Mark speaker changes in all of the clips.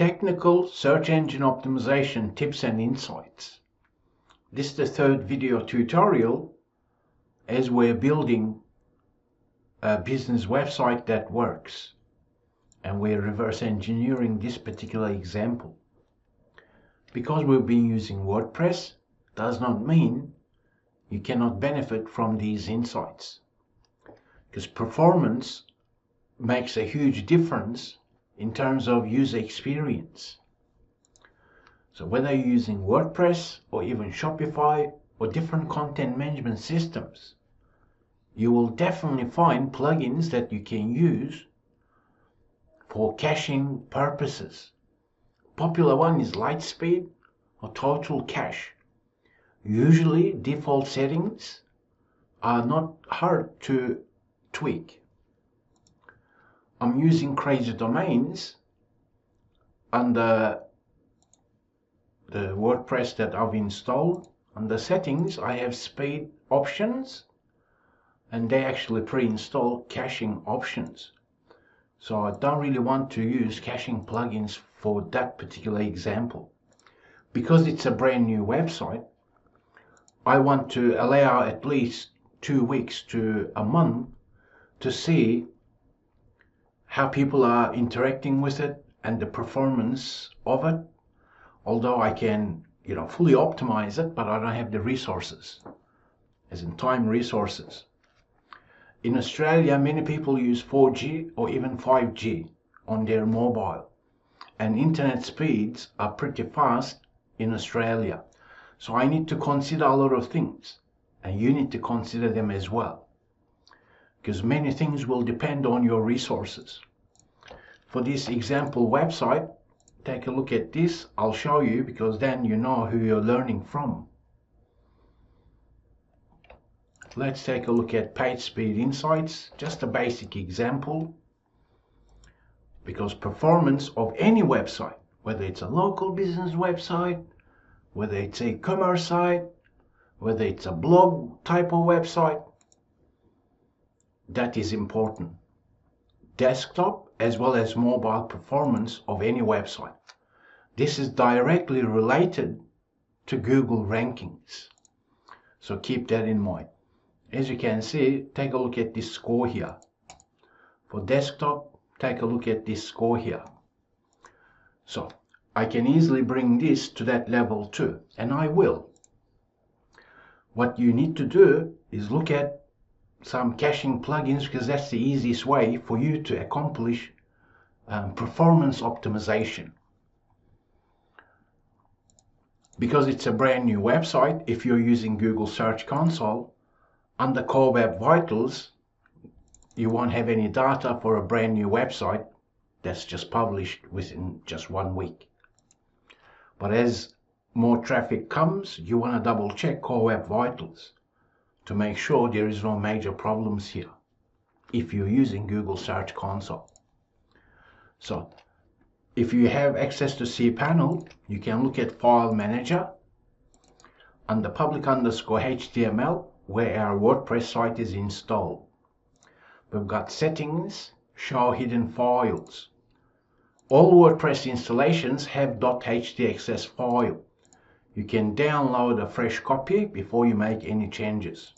Speaker 1: Technical search engine optimization tips and insights. This is the third video tutorial as we're building a business website that works, and we're reverse engineering this particular example. Because we've been using WordPress does not mean you cannot benefit from these insights, because performance makes a huge difference in terms of user experience. So whether you're using WordPress or even Shopify or different content management systems, you will definitely find plugins that you can use for caching purposes. Popular one is Lightspeed or Total Cache. Usually default settings are not hard to tweak. I'm using Crazy Domains under the WordPress that I've installed. Under settings I have speed options, and they actually pre-install caching options. So I don't really want to use caching plugins for that particular example. Because it's a brand new website, I want to allow at least 2 weeks to a month to see how people are interacting with it and the performance of it. Although I can, fully optimize it, but I don't have the resources, as in time resources. In Australia, many people use 4G or even 5G on their mobile, and internet speeds are pretty fast in Australia. So I need to consider a lot of things, and you need to consider them as well, because many things will depend on your resources. For this example website, take a look at this. I'll show you, because then you know who you're learning from. Let's take a look at PageSpeed Insights, just a basic example, because performance of any website, whether it's a local business website, whether it's a commerce site, whether it's a blog type of website, that is important. Desktop as well as mobile performance of any website. This is directly related to Google rankings, so keep that in mind. As you can see, take a look at this score here. For desktop, take a look at this score here. So I can easily bring this to that level too, and I will. What you need to do is look at some caching plugins, because that's the easiest way for you to accomplish performance optimization. Because it's a brand new website, if you're using Google Search Console, under Core Web Vitals, you won't have any data for a brand new website that's just published within just 1 week. But as more traffic comes, you want to double check Core Web Vitals to make sure there is no major problems here if you're using Google Search Console. So if you have access to cPanel, you can look at File Manager under public_HTML, where our WordPress site is installed. We've got Settings, Show Hidden Files. All WordPress installations have .htaccess file. You can download a fresh copy before you make any changes.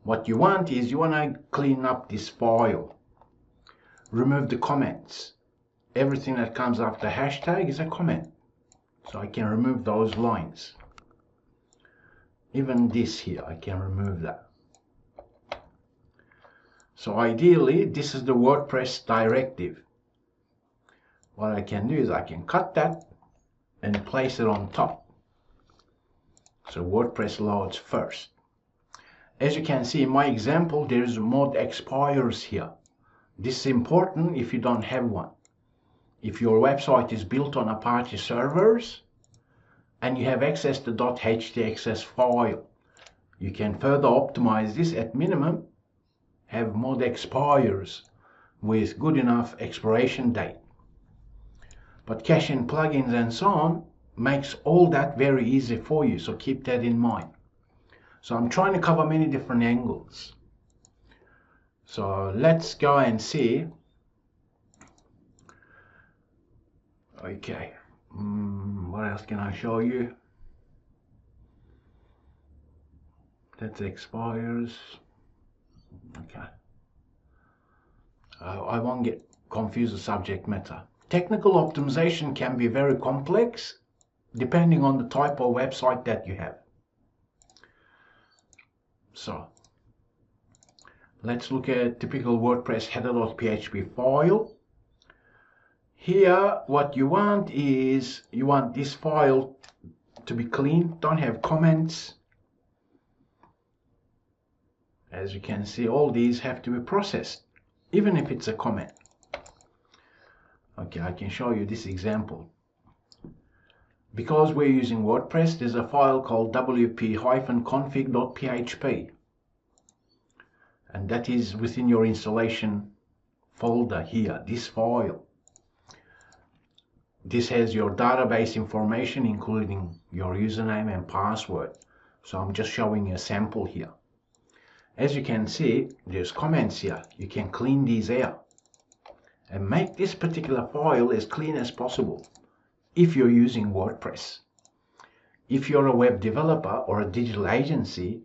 Speaker 1: What you want is, you want to clean up this file. Remove the comments. Everything that comes after hashtag is a comment. So I can remove those lines. Even this here, I can remove that. So ideally, this is the WordPress directive. What I can do is I can cut that and place it on top. So WordPress loads first. As you can see in my example, there is mod expires here. This is important if you don't have one. If your website is built on Apache servers and you have access to .htaccess file, you can further optimize this. At minimum, have mod expires with good enough expiration date. But caching plugins and so on makes all that very easy for you, so keep that in mind. So I'm trying to cover many different angles. So let's go and see Okay, what else can I show you? That expires. Okay. I won't get confused the subject matter. Technical optimization can be very complex depending on the type of website that you have. So let's look at typical WordPress header.php file. Here what you want is you want this file to be clean, don't have comments. As you can see, all these have to be processed, even if it's a comment. Okay, I can show you this example. Because we're using WordPress, there's a file called wp-config.php, and that is within your installation folder here, this file. This has your database information, including your username and password. So I'm just showing you a sample here. As you can see, there's comments here. You can clean these out and make this particular file as clean as possible if you're using WordPress. If you're a web developer or a digital agency,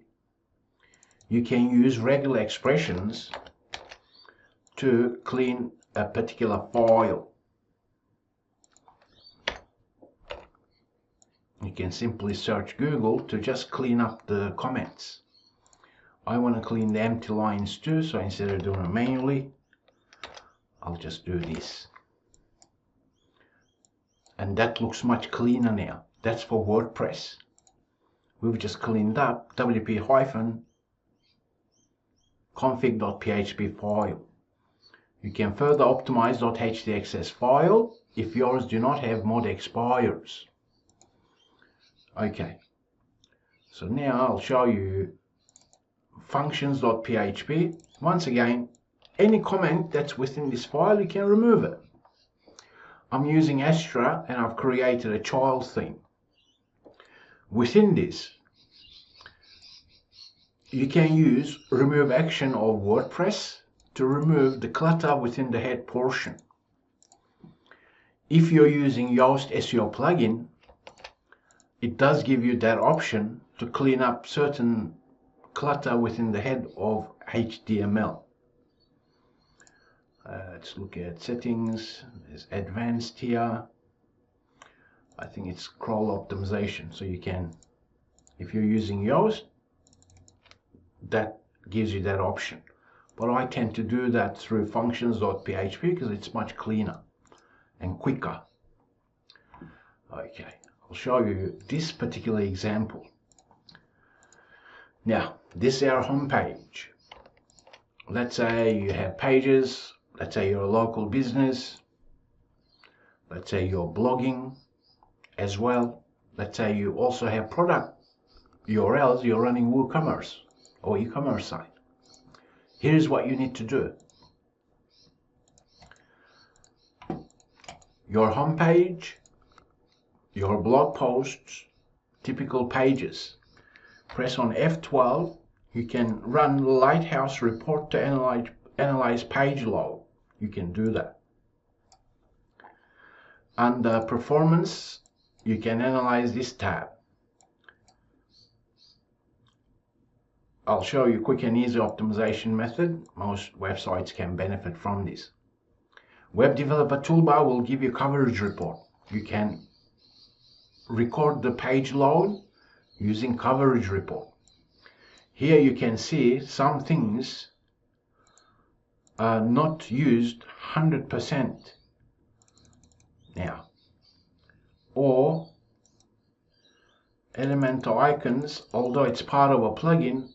Speaker 1: you can use regular expressions to clean a particular file. You can simply search Google to just clean up the comments. I want to clean the empty lines too, so instead of doing it manually, I'll just do this. And that looks much cleaner now. That's for WordPress. We've just cleaned up wp-config.php file. You can further optimize .htxs file if yours do not have mod expires. Okay, so now I'll show you functions.php. Once again, any comment that's within this file, you can remove it. I'm using Astra and I've created a child theme. Within this, you can use remove action of WordPress to remove the clutter within the head portion. If you're using Yoast SEO plugin, it does give you that option to clean up certain clutter within the head of HTML. Let's look at settings. There's advanced here. I think it's scroll optimization. So you can, if you're using Yoast, that gives you that option. But I tend to do that through functions.php because it's much cleaner and quicker. Okay, I'll show you this particular example. Now, this is our home page. Let's say you have pages. Let's say you're a local business. Let's say you're blogging as well. Let's say you also have product URLs. You're running WooCommerce or e-commerce site. Here's what you need to do. Your home page, your blog posts, typical pages. Press on F12. You can run Lighthouse report to analyze page load. You can do that. Under performance, you can analyze this tab. I'll show you a quick and easy optimization method. Most websites can benefit from this. Web Developer Toolbar will give you coverage report. You can record the page load using coverage report. Here you can see some things are not used 100% now, or Elementor icons, although it's part of a plugin,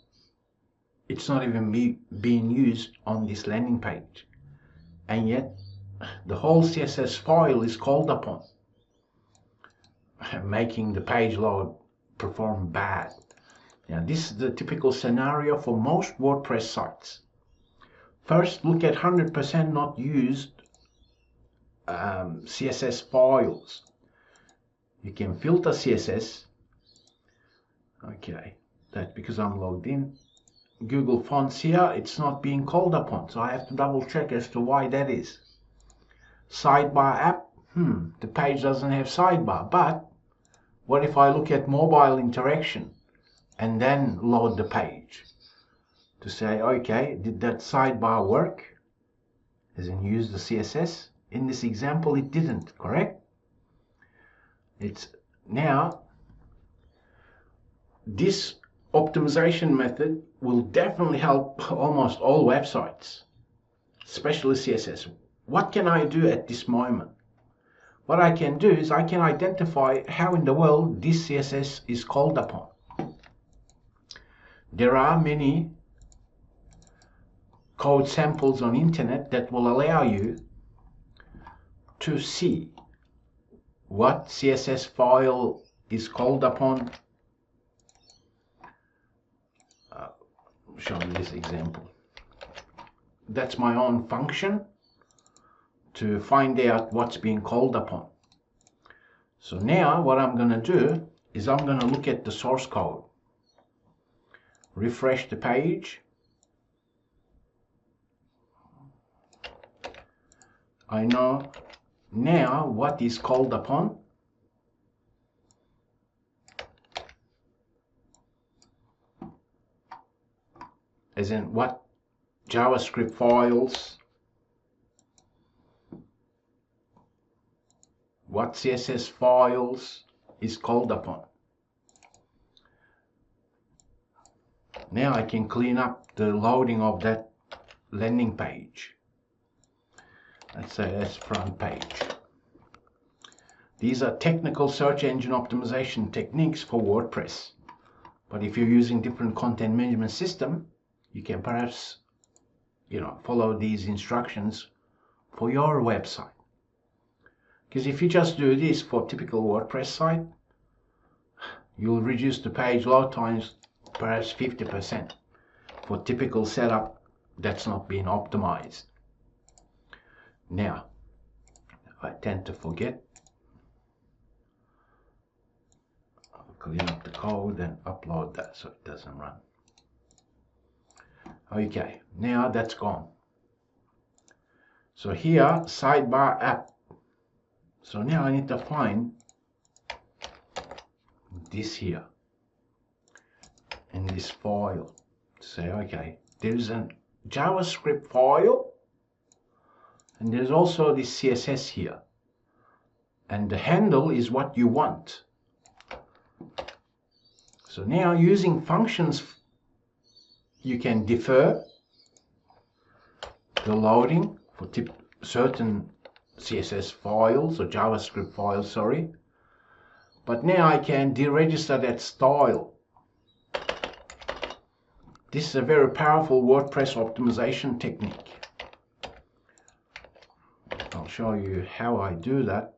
Speaker 1: it's not even being used on this landing page, and yet the whole CSS file is called upon, making the page load perform bad. Now this is the typical scenario for most WordPress sites. First, look at 100% not used CSS files. You can filter CSS. Okay, that's because I'm logged in. Google Fonts here, it's not being called upon, so I have to double check as to why that is. Sidebar app, the page doesn't have sidebar. But what if I look at mobile interaction and then load the page to say, okay, did that sidebar work? As in use the CSS? In this example, it didn't, correct? It's now, this optimization method will definitely help almost all websites, especially CSS. What can I do at this moment? What I can do is I can identify how in the world this CSS is called upon. There are many code samples on internet that will allow you to see what CSS file is called upon. Show me this example. That's my own function to find out what's being called upon. So now what I'm going to do is I'm going to look at the source code, refresh the page. I know now what is called upon. As in what JavaScript files, what CSS files is called upon. Now I can clean up the loading of that landing page. Let's say that's front page. These are technical search engine optimization techniques for WordPress. But if you're using different content management system, you can perhaps, follow these instructions for your website. Because if you just do this for typical WordPress site, you'll reduce the page load times perhaps 50% for typical setup that's not being optimized. Now, I tend to forget. I'll clean up the code and upload that so it doesn't run. Okay, now that's gone. So here, sidebar app. So now I need to find this here in this file. Say, okay, there's a JavaScript file and there's also this CSS here. And the handle is what you want. So now using functions, you can defer the loading for certain CSS files or JavaScript files, sorry. But now I can deregister that style. This is a very powerful WordPress optimization technique. I'll show you how I do that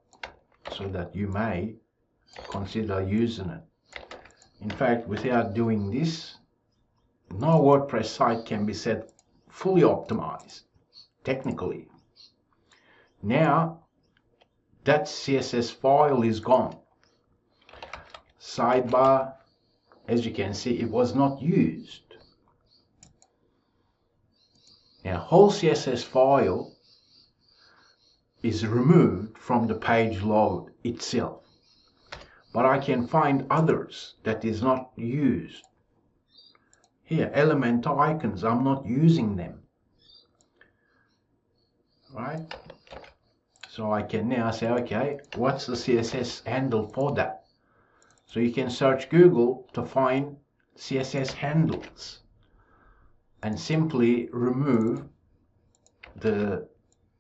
Speaker 1: so that you may consider using it. In fact, without doing this, no WordPress site can be said fully optimized technically. Now that CSS file is gone. Sidebar, as you can see, it was not used. Now whole CSS file is removed from the page load itself. But I can find others that is not used. Here, Elementor icons, I'm not using them. Right? So I can now say, okay, what's the CSS handle for that? So you can search Google to find CSS handles and simply remove the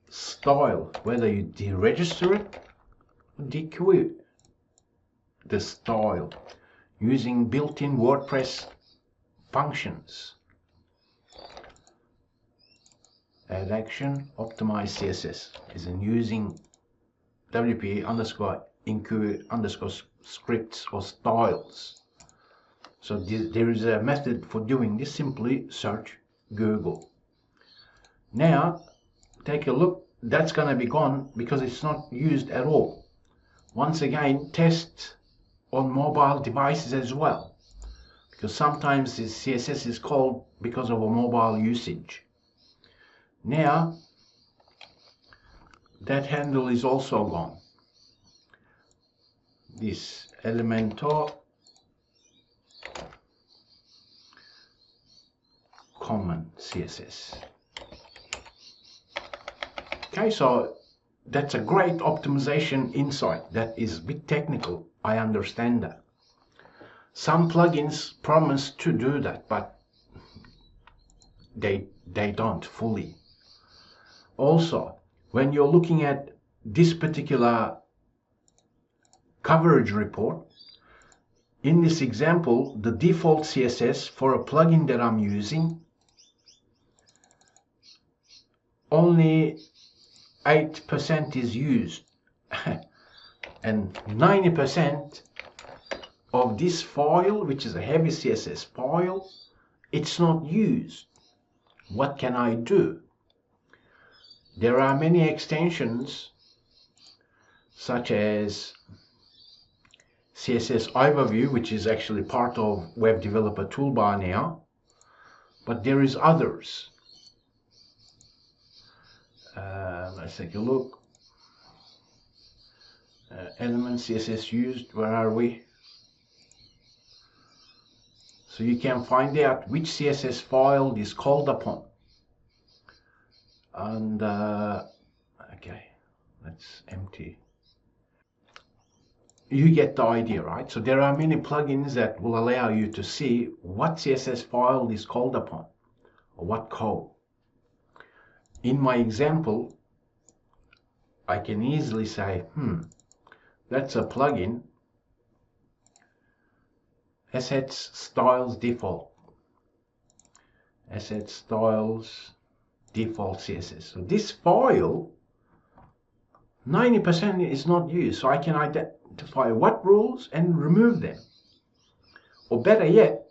Speaker 1: style, whether you deregister it or dequeue the style using built-in WordPress functions. Add action, optimize CSS is in using WP underscore include underscore scripts or styles. So there is a method for doing this. Simply search Google. Now take a look. That's going to be gone because it's not used at all. Once again, test on mobile devices as well, because sometimes the CSS is called because of a mobile usage. Now that handle is also gone. this Elementor common CSS. Okay, so that's a great optimization insight. That is a bit technical, I understand that. Some plugins promise to do that, but they don't fully. Also, when you're looking at this particular coverage report, in this example, the default CSS for a plugin that I'm using, only 8% is used and 90% of this file, which is a heavy CSS file, it's not used. What can I do? There are many extensions such as CSS Overview, which is actually part of Web Developer Toolbar now, but there is others. Let's take a look. Element CSS used, where are we? So you can find out which CSS file is called upon. And okay, that's empty. You get the idea, right? So there are many plugins that will allow you to see what CSS file is called upon, or what code. In my example, I can easily say, that's a plugin, assets styles default, assets styles default CSS. So this file, 90% is not used, so I can identify what rules and remove them. Or better yet,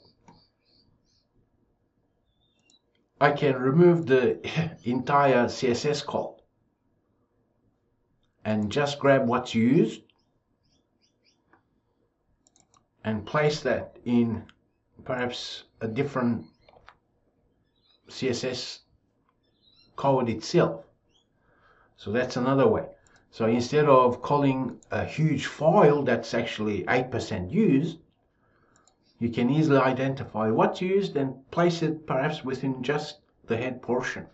Speaker 1: I can remove the entire CSS code and just grab what's used and place that in perhaps a different CSS code itself. So that's another way. So instead of calling a huge file that's actually 8% used, you can easily identify what's used and place it perhaps within just the head portion.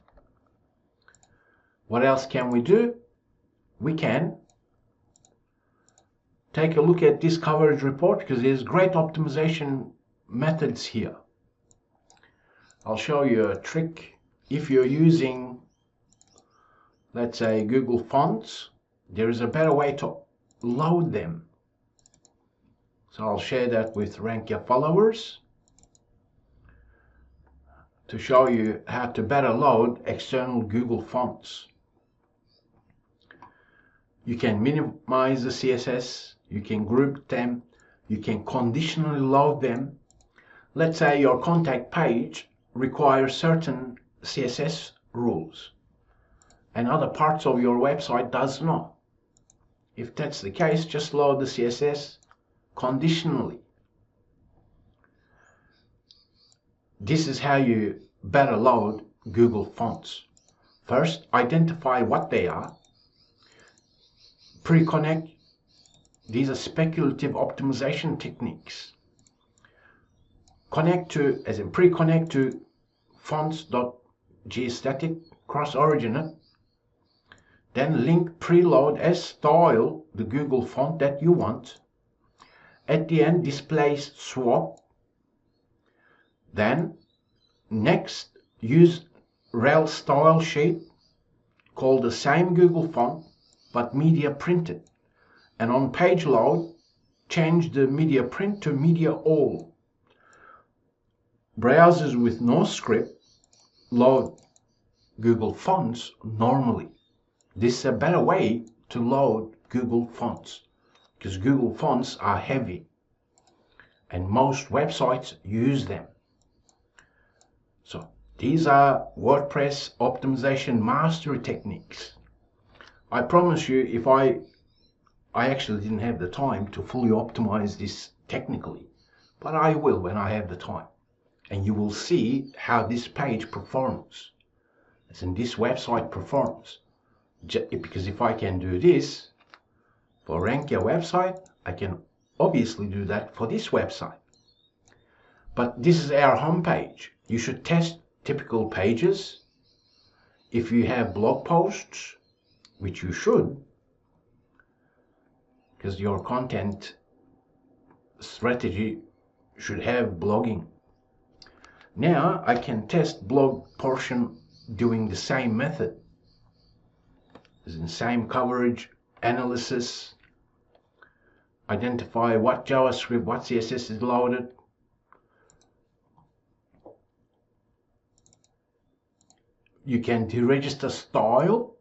Speaker 1: What else can we do? We can take a look at this coverage report, because there's great optimization methods here. I'll show you a trick. If you're using, let's say, Google Fonts, there is a better way to load them. So I'll share that with Rank Your Followers to show you how to better load external Google Fonts. You can minimize the CSS, you can group them, you can conditionally load them. Let's say your contact page requires certain CSS rules and other parts of your website does not. If that's the case, just load the CSS conditionally. This is how you better load Google Fonts. First, identify what they are. Pre-connect. These are speculative optimization techniques. Connect to, as in pre-connect to fonts.gstatic cross-originate. Then link preload as style the Google font that you want. At the end, display swap. Then, next, use rel style sheet, call the same Google font, but media printed. And on page load, change the media print to media all. Browsers with no script load Google Fonts normally. This is a better way to load Google Fonts, because Google Fonts are heavy and most websites use them. So these are WordPress optimization mastery techniques. I promise you, if I actually didn't have the time to fully optimize this technically, but I will when I have the time. And you will see how this page performs, as in this website performs. Because if I can do this, for Rank Your Website, I can obviously do that for this website. But this is our homepage. You should test typical pages. If you have blog posts, which you should, because your content strategy should have blogging. Now I can test blog portion doing the same method. It's the same coverage, analysis, identify what JavaScript, what CSS is loaded. You can deregister style.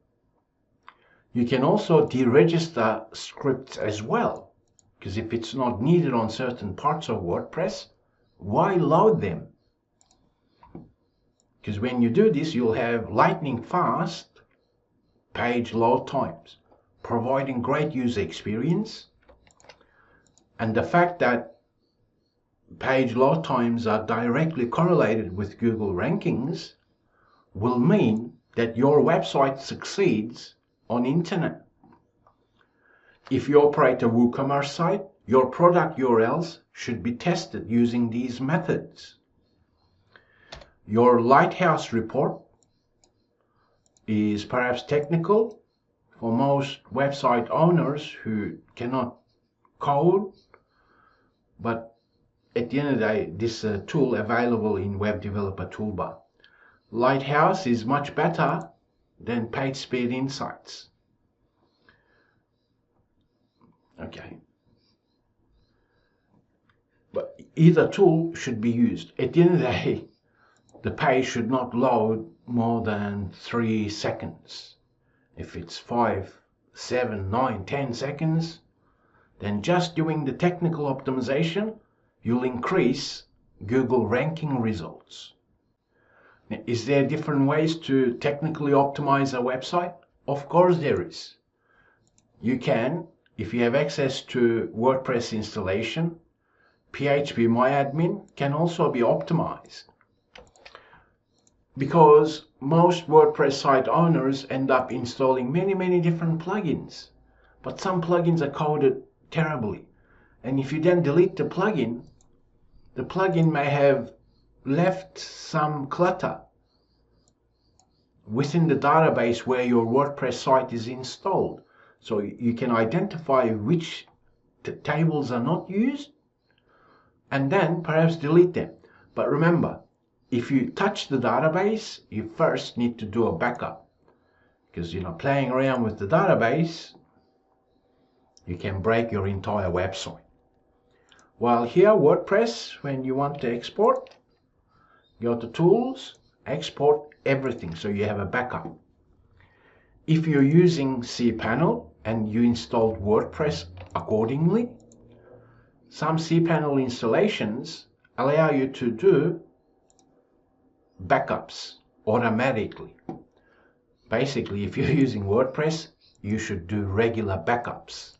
Speaker 1: You can also deregister scripts as well, because if it's not needed on certain parts of WordPress, why load them? Because when you do this, you'll have lightning fast page load times, providing great user experience. And the fact that page load times are directly correlated with Google rankings will mean that your website succeeds on internet. If you operate a WooCommerce site, your product URLs should be tested using these methods. Your Lighthouse report is perhaps technical for most website owners who cannot code, but at the end of the day, this is a tool available in Web Developer Toolbar. Lighthouse is much better than PageSpeed Insights. Okay. But either tool should be used. At the end of the day, the page should not load more than 3 seconds. If it's 5, 7, 9, 10 seconds, then just doing the technical optimization, you'll increase Google ranking results. Now, is there different ways to technically optimize a website? Of course there is. You can, if you have access to WordPress installation, PHPMyAdmin can also be optimized. Because most WordPress site owners end up installing many different plugins, but some plugins are coded terribly, and if you then delete the plugin may have left some clutter within the database where your WordPress site is installed. So you can identify which tables are not used and then perhaps delete them. But remember, if you touch the database, you first need to do a backup, because playing around with the database, you can break your entire website. While here, WordPress, when you want to export, go to Tools, Export Everything, so you have a backup. If you're using cPanel and you installed WordPress accordingly, some cPanel installations allow you to do backups automatically. Basically, if you're using WordPress, you should do regular backups.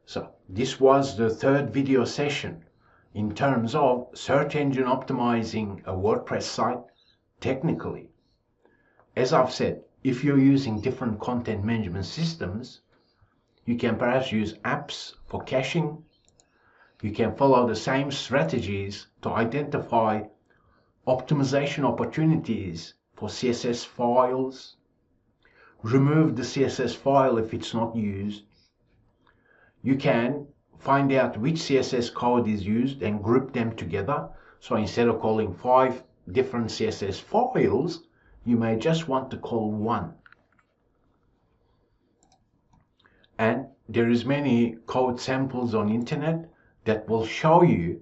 Speaker 1: So this was the third video session in terms of search engine optimizing a WordPress site technically. As I've said, if you're using different content management systems, you can perhaps use apps for caching. You can follow the same strategies to identify optimization opportunities for CSS files. Remove the CSS file if it's not used. You can find out which CSS code is used and group them together. So instead of calling 5 different CSS files, you may just want to call one. And there is many code samples on internet that will show you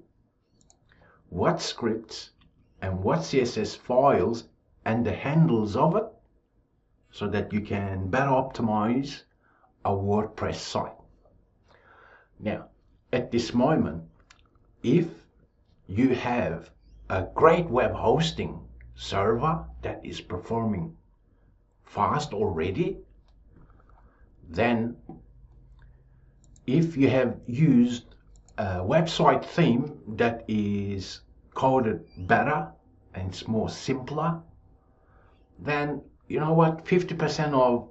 Speaker 1: what scripts and what CSS files and the handles of it, so that you can better optimize a WordPress site. Now, at this moment, if you have a great web hosting server that is performing fast already, then if you have used a website theme that is coded better and it's more simpler, then you know what, 50% of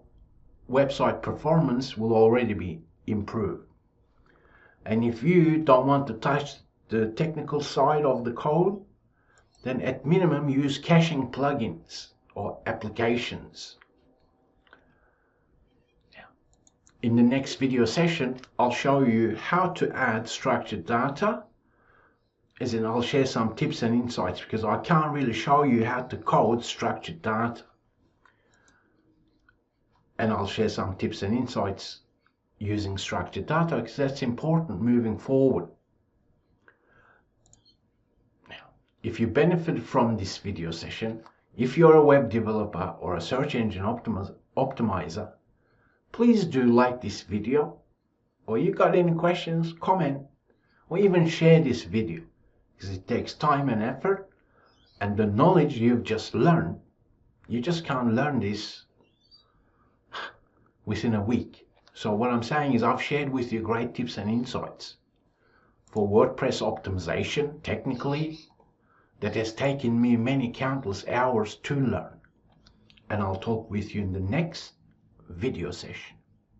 Speaker 1: website performance will already be improved. And if you don't want to touch the technical side of the code, then at minimum use caching plugins or applications. In the next video session, I'll show you how to add structured data, as in I'll share some tips and insights, because I can't really show you how to code structured data. And I'll share some tips and insights using structured data, because that's important moving forward. Now, if you benefited from this video session, if you're a web developer or a search engine optimizer, please do like this video, or you got any questions, comment, or even share this video, because it takes time and effort, and the knowledge you've just learned, you just can't learn this within a week. So what I'm saying is I've shared with you great tips and insights for WordPress optimization technically that has taken me many countless hours to learn. And I'll talk with you in the next video session.